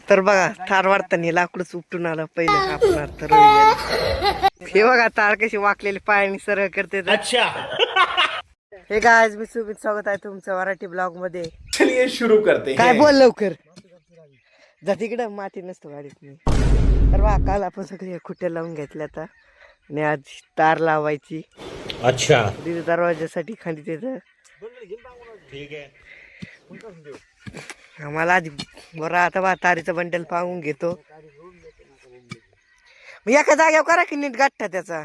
तर बघा तार वाढताना लाकडच उपटून आलं पहिलं आपण आता हे बघा तार कशी वाकलेली पायाने सरळ करते. अच्छा हे गाइस मी सुमित स्वागत आहे तुमचं मराठी ब्लॉग मध्ये. चलिए शुरू करते हैं. काय बोल लवकर जा तिकडं माती नसतो गाडीत मी. तर बघा काल आपण सगळे खुट्या लावून घेतल्या आता आणि आज तार लावायची. अच्छा दरवाजासाठी खाली तिथं ठीक आहे. आम्हाला आधी बरं आता बा तारीचं बंडल पाहून घेतो. मग एका जाग्यावर करा की नीट गाठा त्याचा.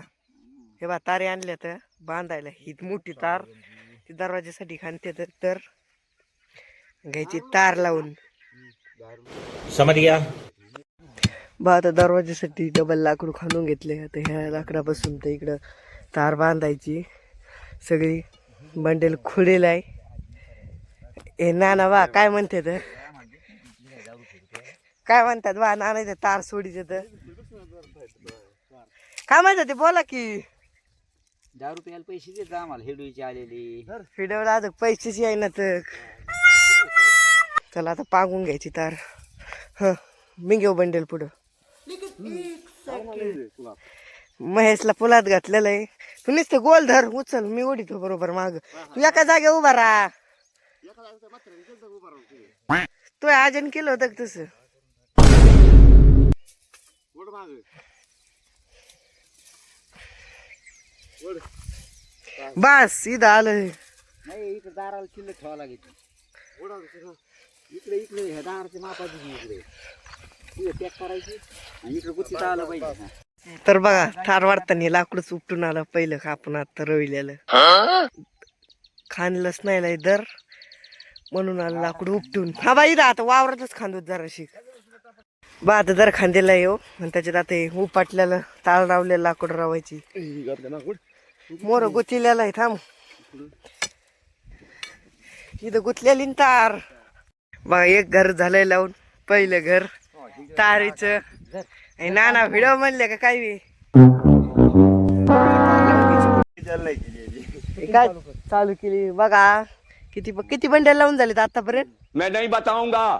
हे बा तारे आणल्या तर बांधायला ही मोठी तार ती दरवाजासाठी खाणते तर घ्यायची तार लावून समज गया बा. आता दरवाजासाठी डबल लाकूड खाणून घेतले. आता ह्या लाकडापासून तर इकडं तार बांधायची सगळी. बंडल खुलेला आहे. ए नाना बा काय म्हणते तर काय म्हणतात बा नाना तार सोडीचे तर काय म्हणतात ते बोला की. 10 रुपयाला पैसे देत आम्हाला हेडूची आलेली फिडवला अजून पैसेच आहे ना तर. चला आता पांगून घ्यायची तार. ह मी घेऊ बंडल पुढं. महेशला पुलात घातलेलं आहे. तू नुसतं गोल धर उचल मी ओढितो बरोबर माग. तू एका जागेवर उभा राहा. तू आजन केलं होतं तस बस इथं आलं. नाही इकडे दाराला शिल्लक ठेवा लागेल. इकडे इकडे ह्या दाराच्या मापाची इकडे इकडे पॅक करायची आणि इकडे गुत्तीत आलं पाहिजे. तर बघा तार वाढताना लाकडच उपटून आलं पहिलं का आपण आता रविल्याला खाणलंच नाही लाई दर म्हणून आलं लाकूड उपटून. हा बा इथं आता वावरातच खांदोत जरा शिक बा. आता दर खांदेला येऊ आणि त्याच्यात आता उपाटल्याला ताळ लावलेलं लाकूड रावायची. मोर गुतलेला आहे थांब इथं गुतलेली तार बघा. एक घर झालंय लावून पहिलं घर तारीच. नाना व्हिडिओ म्हणले का काय काय चालू केली बघा. किती किती बंडल लावून झाले आतापर्यंत मैं नहीं बताऊंगा.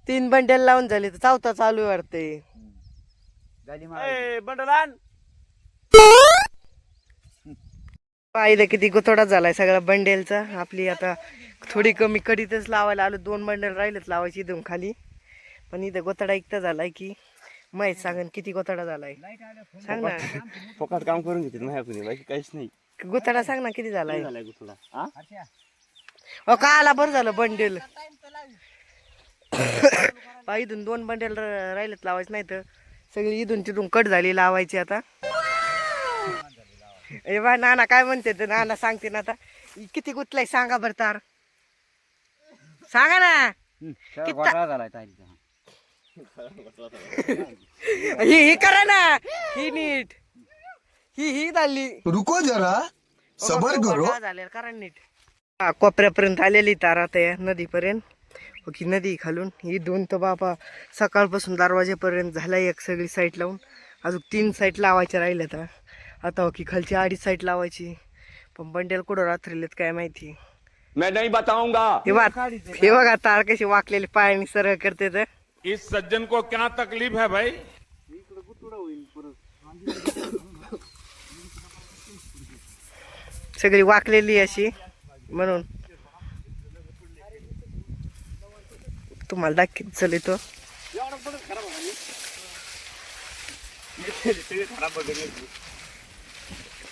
3 बंडल लावून झाले तर 4था चालू वाटते. इथं किती गोतोडा झालाय सगळा बंडेलचा. आपली आता थोडी कमी कडीतच लावायला आलो. 2 बंडल राहिलेत लावायची इथून खाली. पण इथं गोतडा इतका झालाय की माहित सांगन किती गोतडा झालाय सांग ना. फुकट काम करून घेते माझ्याकडे बाकी काहीच नाही. गोतडा सांग ना किती झालाय. गुतडा का आला बरं झालं बंडेल. इथून 2 बंडेल राहिलेत लावायचं नाही तर सगळी इथून तिथून कट झाली लावायची आता. ए बा नाना काय म्हणते तर नाना सांगते ना आता किती गुतलाय सांगा बरं तार सांगा ना. ही करा ना ही नीट ही झाली. रुको जरा सबर करो. झाले करा नीट. कोपऱ्यापर्यंत आलेली तार आता या नदीपर्यंत. की नदी खालून ही 2 तर बापा सकाळपासून दरवाजेपर्यंत झाला. एक सगळी साईड लावून अजून 3 साईड लावायच्या राहिल्या तर आता की खालची 2.5 साईड लावायची. पण बंडेल कुठं रात्रीलेत काय माहिती. मैं नहीं बताऊंगा. हे बघा तार कशी वाकलेली पायाने सरळ करते तर. इस सज्जन को क्या तकलीफ है भाई. सगळी वाकलेली अशी म्हणून तुम्हाला दाखवत चल तो.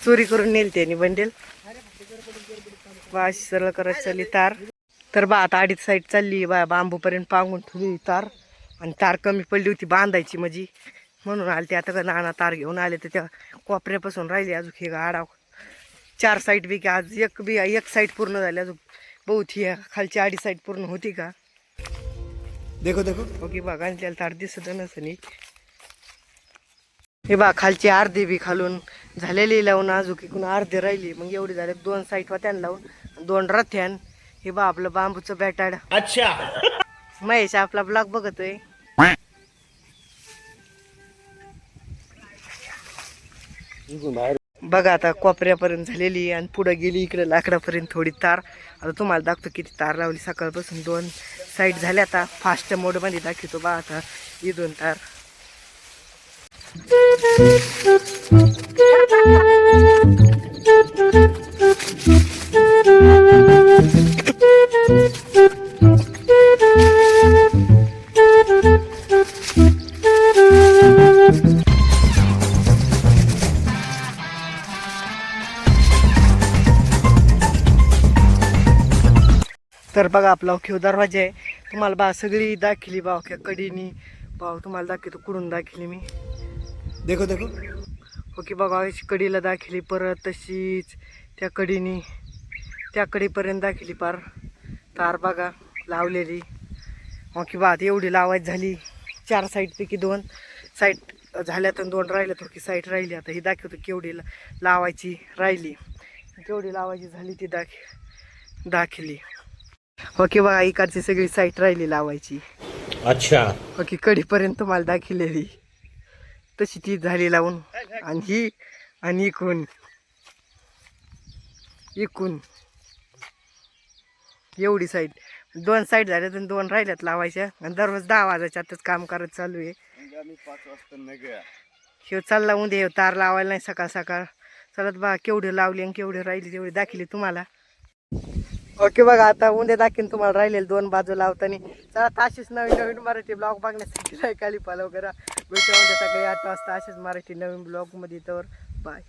चोरी करून नेल त्याने बंडेल वाश सरळ करत चालली तार. तर बा आता 2.5 साईड चालली बा. बांबू पर्यंत पांगून ठेवली तार आणि तार कमी पडली होती बांधायची म्हणजे म्हणून आले ते. आता नाना तार घेऊन आले तर त्या कोपऱ्यापासून राहिली अजून हे गाडा 4 साईड बी की आज एक साईड पूर्ण झाली अजून बहुत ही खालची 2.5 साईड पूर्ण होती का. देखो देखो ओके बा त्याला तार दिसत नसं. हे बा खालची अर्धी बी खालून झालेली लावून अजून इकडून अर्धी राहिली. मग एवढी झाले 2 साईड होत्यान लावून 2 रथ्यान. हे बा आपलं बांबूचं बॅटाड. अच्छा महेश आपला ब्लॉग बघतोय. बघा आता कोपऱ्यापर्यंत झालेली आणि पुढे गेली इकडे लाकडापर्यंत थोडी तार. आता तुम्हाला दाखवतो किती तार लावली सकाळपासून. 2 साईड झाल्या आता. फास्ट मोडमध्ये दाखवतो बा आता ही 2 तार. तर बघा आपला अख्खी दरवाजा आहे. तुम्हाला बा सगळी दाखिली बा अख्ख्या कडीनी. भाऊ तुम्हाला दाखवतो कुठून दाखिली मी. देखो देखो ओके बघा अशी कडीला दाखिली. परत तशीच त्या कडीनी त्या कडीपर्यंत दाखिली पार तार बघा लावलेली. ओके बा आता एवढी लावायची झाली. 4 साईडपैकी 2 साईड झाल्या तर 2 राहिल्या. थोडी साईड राहिली. आता ही दाखवतो केवढी लावायची राहिली. केवढी लावायची झाली ती दाखिली. ओके बघा इकडची सगळी साईट राहिली लावायची. अच्छा ओके कडीपर्यंत तुम्हाला दाखवलेली तशी ती झाली लावून. आणि ही आणि इकून एवढी साईड 2 साईड झाल्या तर 2 राहिल्यात लावायच्या. आणि दररोज 10 वाजायच्या आताच काम करत चालू आहे. 5 वाजता शेव चालला उद्या तार लावायला नाही सकाळ सकाळ. चलत बघा केवढे लावली आणि केवढे राहिली तेवढी दाखवली तुम्हाला. ओके बघा आता उद्या दाखवीन तुम्हाला राहिलेले 2 बाजू लावताना. चला अशीच नवीन मराठी ब्लॉग बघण्यासाठी लाईक आणि फॉलो करा. भेटूया उद्या सकाळी 8 वाजता असेच मराठी नवीन ब्लॉगमध्ये. तर बाय.